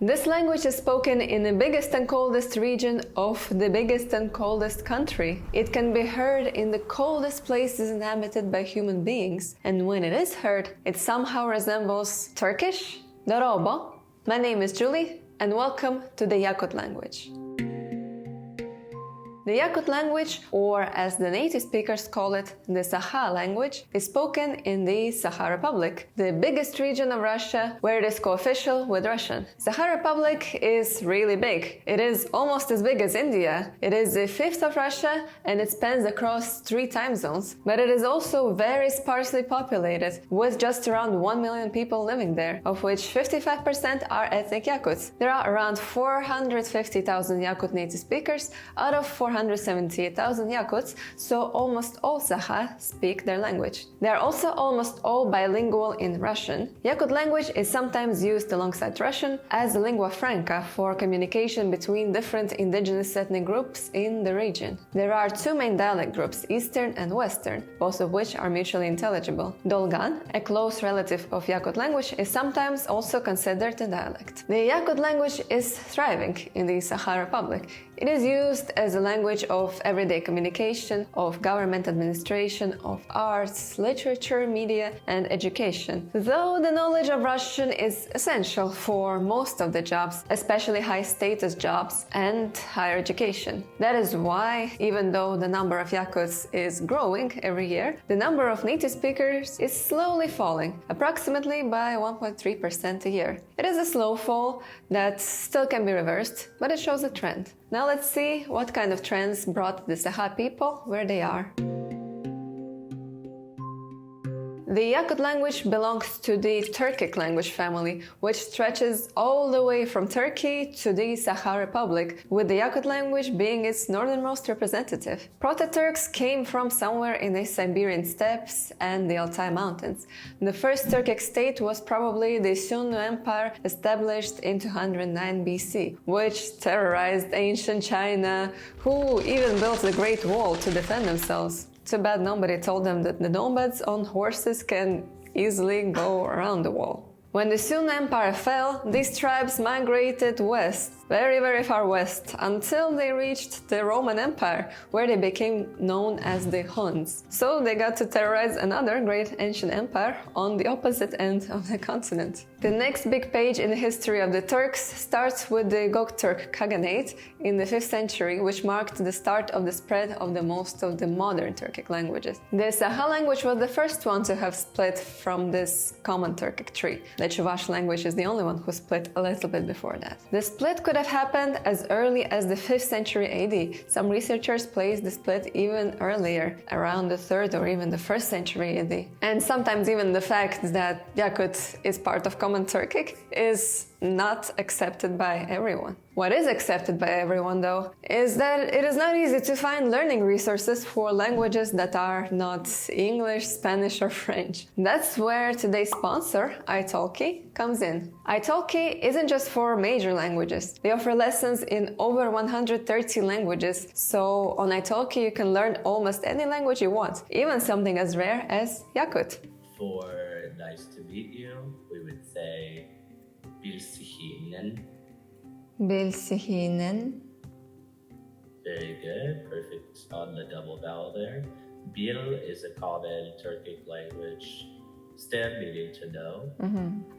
This language is spoken in the biggest and coldest region of the biggest and coldest country. It can be heard in the coldest places inhabited by human beings, and when it is heard, it somehow resembles Turkish. Darobo. My name is Julie, and welcome to the Yakut language. The Yakut language, or as the native speakers call it, the Sakha language, is spoken in the Sakha Republic, the biggest region of Russia where it is co-official with Russian. Sakha Republic is really big. It is almost as big as India. It is a fifth of Russia and it spans across 3 time zones. But it is also very sparsely populated, with just around 1 million people living there, of which 55% are ethnic Yakuts. There are around 450,000 Yakut native speakers out of 478,000 Yakuts, so almost all Sakha speak their language. They are also almost all bilingual in Russian. Yakut language is sometimes used alongside Russian as a lingua franca for communication between different indigenous ethnic groups in the region. There are 2 main dialect groups, Eastern and Western, both of which are mutually intelligible. Dolgan, a close relative of Yakut language, is sometimes also considered a dialect. The Yakut language is thriving in the Sakha Republic. It is used as a language of everyday communication, of government administration, of arts, literature, media, and education. Though the knowledge of Russian is essential for most of the jobs, especially high-status jobs and higher education. That is why, even though the number of Yakuts is growing every year, the number of native speakers is slowly falling, approximately by 1.3% a year. It is a slow fall that still can be reversed, but it shows a trend. Now let's see what kind of trends brought the Sakha people where they are. The Yakut language belongs to the Turkic language family, which stretches all the way from Turkey to the Sakha Republic, with the Yakut language being its northernmost representative. Proto-Turks came from somewhere in the Siberian steppes and the Altai mountains. The first Turkic state was probably the Sunnu Empire, established in 209 BC, which terrorized ancient China, who even built the Great Wall to defend themselves. Too bad nobody told them that the nomads on horses can easily go around the wall. When the Sunnu Empire fell, these tribes migrated west, very far west, until they reached the Roman Empire, where they became known as the Huns. So they got to terrorize another great ancient empire on the opposite end of the continent. The next big page in the history of the Turks starts with the Göktürk Khaganate in the 5th century, which marked the start of the spread of the most of the modern Turkic languages. The Sakha language was the first one to have split from this common Turkic tree. The Chuvash language is the only one who split a little bit before that. The split could have happened as early as the 5th century AD. Some researchers place the split even earlier, around the 3rd or even the 1st century AD. And sometimes even the fact that Yakut is part of common Turkic is not accepted by everyone. What is accepted by everyone, though, is that it is not easy to find learning resources for languages that are not English, Spanish, or French. That's where today's sponsor, italki, comes in. Italki isn't just for major languages. They offer lessons in over 130 languages, so on italki you can learn almost any language you want, even something as rare as Yakut. For nice to meet you, we would say Bilsihinen. Bilsihinen. Very good, perfect on the double vowel there. Bil is a common Turkic language stem, meaning to know.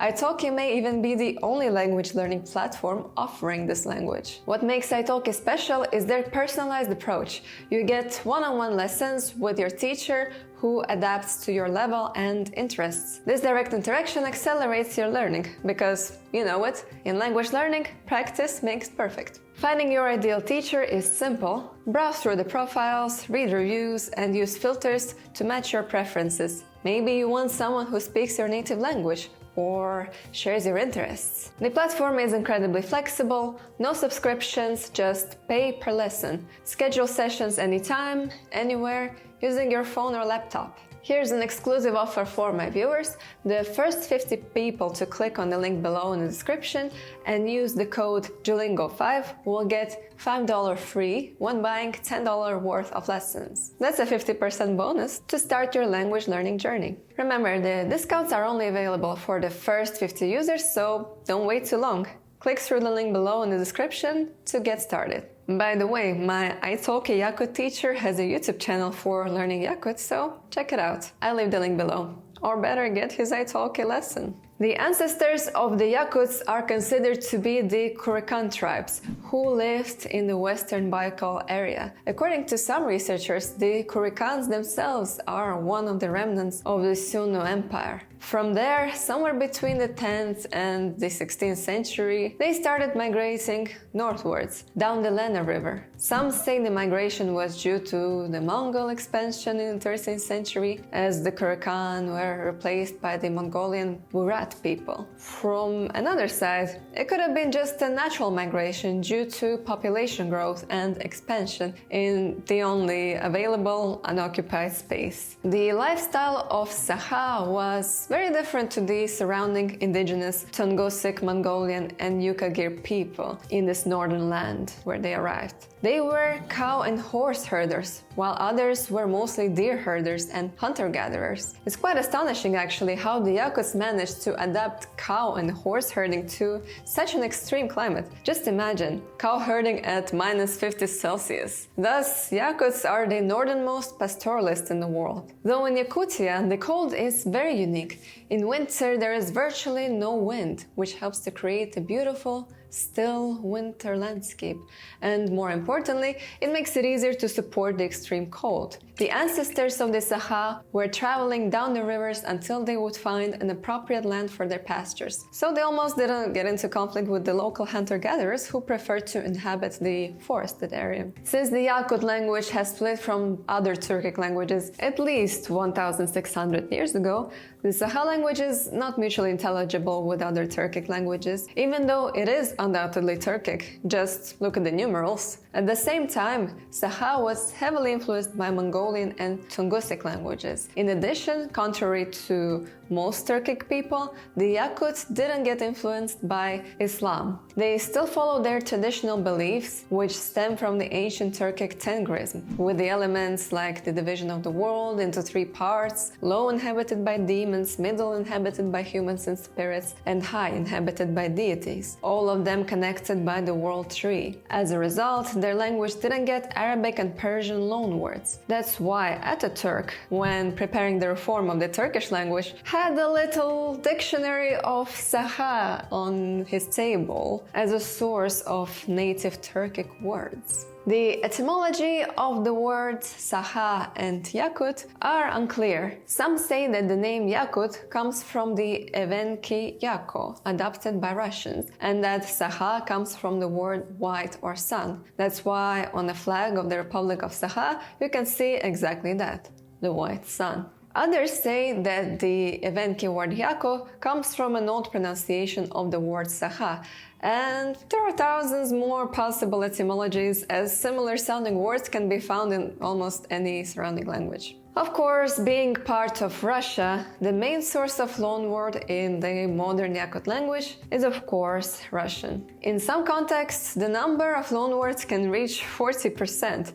Italki may even be the only language learning platform offering this language. What makes Italki special is their personalized approach. You get one-on-one lessons with your teacher who adapts to your level and interests. This direct interaction accelerates your learning because, you know it, in language learning, practice makes perfect. Finding your ideal teacher is simple. Browse through the profiles, read reviews, and use filters to match your preferences. Maybe you want someone who speaks your native language or shares your interests. The platform is incredibly flexible, no subscriptions, just pay per lesson. Schedule sessions anytime, anywhere, using your phone or laptop. Here's an exclusive offer for my viewers. The first 50 people to click on the link below in the description and use the code JULINGO5 will get $5 free when buying $10 worth of lessons. That's a 50% bonus to start your language learning journey. Remember, the discounts are only available for the first 50 users, so don't wait too long. Click through the link below in the description to get started. By the way, my italki Yakut teacher has a YouTube channel for learning Yakut, so check it out. I'll leave the link below. Or better, get his italki lesson. The ancestors of the Yakuts are considered to be the Kurikan tribes, who lived in the western Baikal area. According to some researchers, the Kurikans themselves are one of the remnants of the Sunu Empire. From there, somewhere between the 10th and the 16th century, they started migrating northwards, down the Lena River. Some say the migration was due to the Mongol expansion in the 13th century, as the Kurikan were replaced by the Mongolian Burat people. From another side, it could have been just a natural migration due to population growth and expansion in the only available unoccupied space. The lifestyle of Sakha was very different to the surrounding indigenous Tungusic, Mongolian and Yukagir people in this northern land where they arrived. They were cow and horse herders, while others were mostly deer herders and hunter-gatherers. It's quite astonishing actually how the Yakuts managed to adapt cow and horse herding to such an extreme climate. Just imagine, cow herding at -50 Celsius. Thus, Yakuts are the northernmost pastoralists in the world. Though in Yakutia, the cold is very unique. In winter, there is virtually no wind, which helps to create a beautiful, still winter landscape. And more importantly, it makes it easier to support the extreme cold. The ancestors of the Sakha were traveling down the rivers until they would find an appropriate land for their pastures. So they almost didn't get into conflict with the local hunter-gatherers who preferred to inhabit the forested area. Since the Yakut language has split from other Turkic languages at least 1,600 years ago, the Sakha language is not mutually intelligible with other Turkic languages, even though it is undoubtedly Turkic. Just look at the numerals. At the same time, Sakha was heavily influenced by Mongolian and Tungusic languages. In addition, contrary to most Turkic people, the Yakuts didn't get influenced by Islam. They still follow their traditional beliefs, which stem from the ancient Turkic Tengrism, with the elements like the division of the world into 3 parts: low inhabited by demons, middle inhabited by humans and spirits, and high inhabited by deities, all of them connected by the world tree. As a result, their language didn't get Arabic and Persian loanwords. That's why Ataturk, when preparing the reform of the Turkish language, had a little dictionary of Sakha on his table as a source of native Turkic words. The etymology of the words Sakha and Yakut are unclear. Some say that the name Yakut comes from the Evenki Yako, adopted by Russians, and that Sakha comes from the word white or sun. That's why on the flag of the Republic of Sakha you can see exactly that, the white sun. Others say that the Evenki word Yako comes from an old pronunciation of the word Sakha, and there are thousands more possible etymologies, as similar sounding words can be found in almost any surrounding language. Of course, being part of Russia, the main source of loanword in the modern Yakut language is of course Russian. In some contexts, the number of loanwords can reach 40%,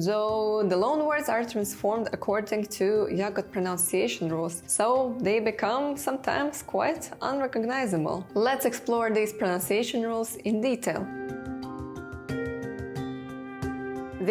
though the loanwords are transformed according to Yakut pronunciation rules, so they become sometimes quite unrecognizable. Let's explore these pronunciation rules in detail.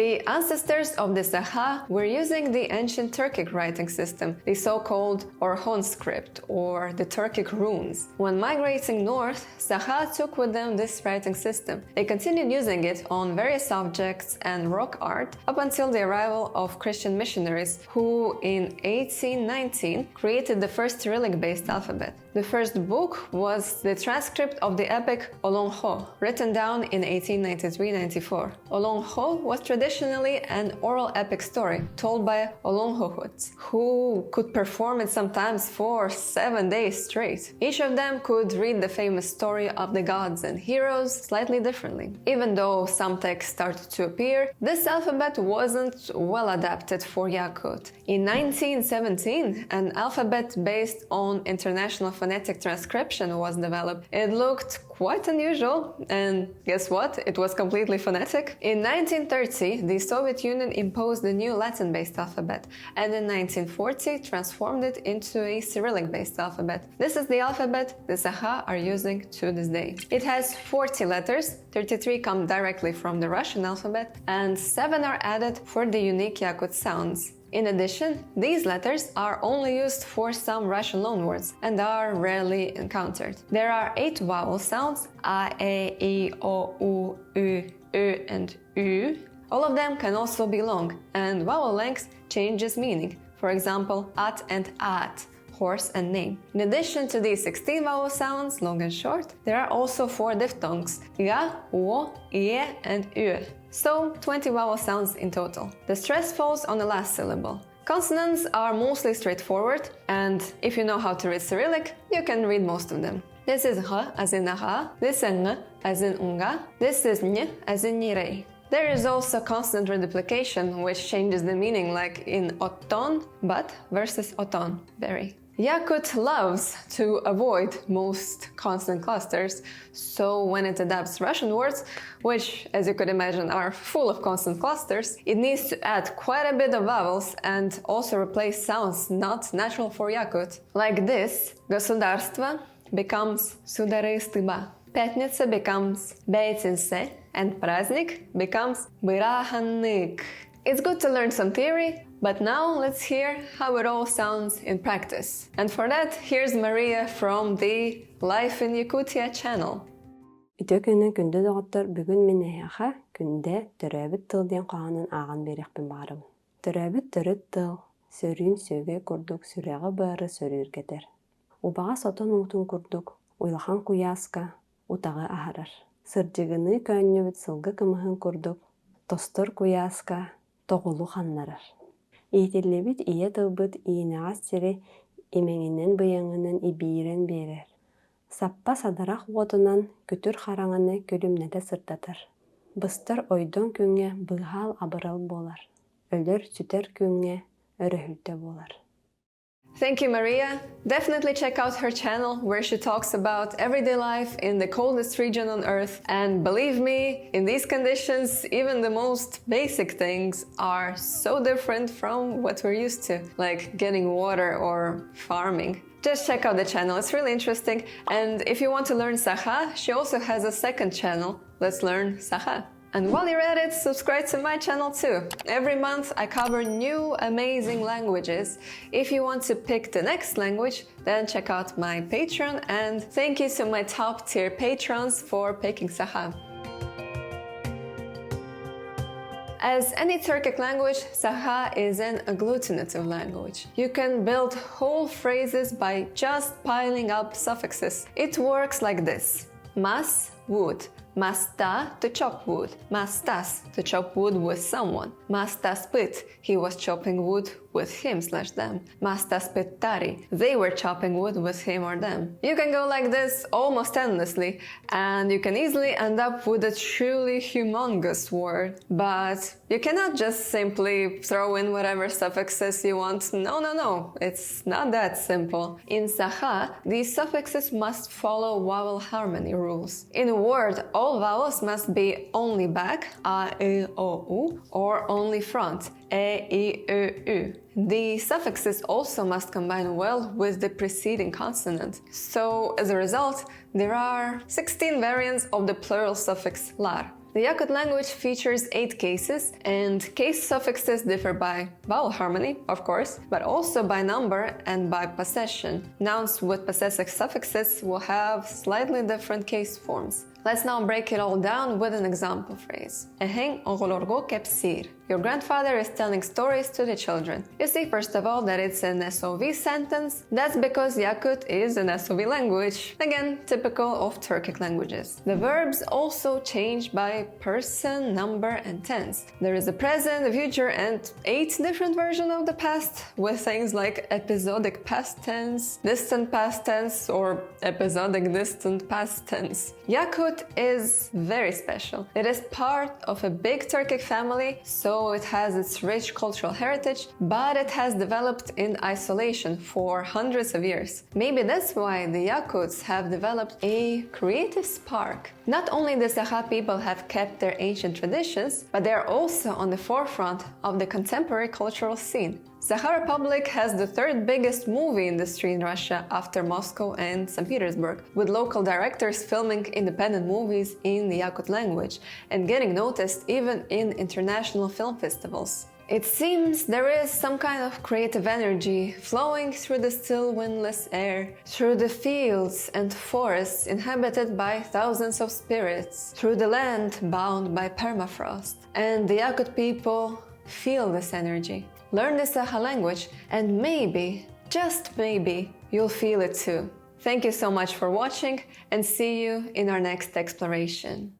The ancestors of the Sakha were using the ancient Turkic writing system, the so-called Orhon script, or the Turkic runes. When migrating north, Sakha took with them this writing system. They continued using it on various objects and rock art up until the arrival of Christian missionaries, who in 1819 created the first Cyrillic-based alphabet. The first book was the transcript of the epic Olonho, written down in 1893-94. Olonho was traditionally an oral epic story told by Olonhohuts, who could perform it sometimes for 7 days straight. Each of them could read the famous story of the gods and heroes slightly differently. Even though some texts started to appear, this alphabet wasn't well adapted for Yakut. In 1917, an alphabet based on international phonetic transcription was developed. It looked quite unusual, and guess what? It was completely phonetic. In 1930, the Soviet Union imposed a new Latin-based alphabet, and in 1940 transformed it into a Cyrillic-based alphabet. This is the alphabet the Sakha are using to this day. It has 40 letters, 33 come directly from the Russian alphabet, and 7 are added for the unique Yakut sounds. In addition, these letters are only used for some Russian loanwords and are rarely encountered. There are 8 vowel sounds, a, e, I, o, u, ü, ö, and ü. All of them can also be long, and vowel length changes meaning. For example, at and at, horse and name. In addition to these 16 vowel sounds, long and short, there are also 4 diphthongs, ya, wo, ie, and ü. So 20 vowel sounds in total. The stress falls on the last syllable. Consonants are mostly straightforward, and if you know how to read Cyrillic, you can read most of them. This is h as in aha, this is ng as in unga, this is ny as in nirei. There is also consonant reduplication, which changes the meaning, like in oton, but versus oton, very. Yakut loves to avoid most consonant clusters, so when it adapts Russian words, which, as you could imagine, are full of consonant clusters, it needs to add quite a bit of vowels and also replace sounds not natural for Yakut. Like this, государство becomes сударыстыба, пятница becomes бейтинсе, and праздник becomes быраhanнык. It's good to learn some theory, but now let's hear how it all sounds in practice. And for that, here's Maria from the Life in Yakutia channel. Үтө күнү күндө доғыттар бүгүн мен эяха күндө төрөбүт тыл ден каанын аган берекпин барым. Төрөбүт төрөт тыл, сөрүн сөөгө курдук, сүрәгы бары сөрүр кетер. Убага сотон уңтун курдук, уйлахан куяска, утагы ахарар. Сыржыгыны көннүбүт сылгы кымыхын курдук, тостор куяска, тоғулу ханнарар. Иетелебит ие тылбыт иенағас тері имеңінен бұяңынан ибиирен берер. Саппа садарақ отынан күтір хараңаны көлімнеде сыртатыр. Быстар ойдон күнге бұғал абырал болар. Өлер сүтер күнге өрөһүлтө болар. Thank you, Maria. Definitely check out her channel where she talks about everyday life in the coldest region on Earth. And believe me, in these conditions, even the most basic things are so different from what we're used to, like getting water or farming. Just check out the channel, it's really interesting. And if you want to learn Sakha, she also has a second channel, Let's Learn Sakha. And while you're at it, subscribe to my channel too. Every month I cover new amazing languages. If you want to pick the next language, then check out my Patreon, and thank you to my top tier patrons for picking Sakha. As any Turkic language, Sakha is an agglutinative language. You can build whole phrases by just piling up suffixes. It works like this. Mas, wood. Masta, to chop wood. Mastas, to chop wood with someone. Mastaspit, he was chopping wood with him/them. Mastaspittari, they were chopping wood with him or them. You can go like this almost endlessly, and you can easily end up with a truly humongous word. But you cannot just simply throw in whatever suffixes you want. No, it's not that simple. In Sakha, these suffixes must follow vowel harmony rules. In a word, all vowels must be only back, a, I, o, u, or only front, e, I, ö, ü. The suffixes also must combine well with the preceding consonant. So, as a result, there are 16 variants of the plural suffix lar. The Yakut language features 8 cases, and case suffixes differ by vowel harmony, of course, but also by number and by possession. Nouns with possessive suffixes will have slightly different case forms. Let's now break it all down with an example phrase. Eheng ogolorgo kepsir. Your grandfather is telling stories to the children. You see, first of all, that it's an SOV sentence. That's because Yakut is an SOV language. Again, typical of Turkic languages. The verbs also change by person, number, and tense. There is a present, a future, and 8 different versions of the past, with things like episodic past tense, distant past tense, or episodic distant past tense. Yakut Yakut is very special. It is part of a big Turkic family, so it has its rich cultural heritage, but it has developed in isolation for hundreds of years. Maybe that's why the Yakuts have developed a creative spark. Not only the Sakha people have kept their ancient traditions, but they are also on the forefront of the contemporary cultural scene. Sakha Republic has the third biggest movie industry in Russia after Moscow and St. Petersburg, with local directors filming independent movies in the Yakut language and getting noticed even in international film festivals. It seems there is some kind of creative energy flowing through the still windless air, through the fields and forests inhabited by thousands of spirits, through the land bound by permafrost. And the Yakut people feel this energy. Learn the Sakha language and maybe, just maybe, you'll feel it too. Thank you so much for watching and see you in our next exploration.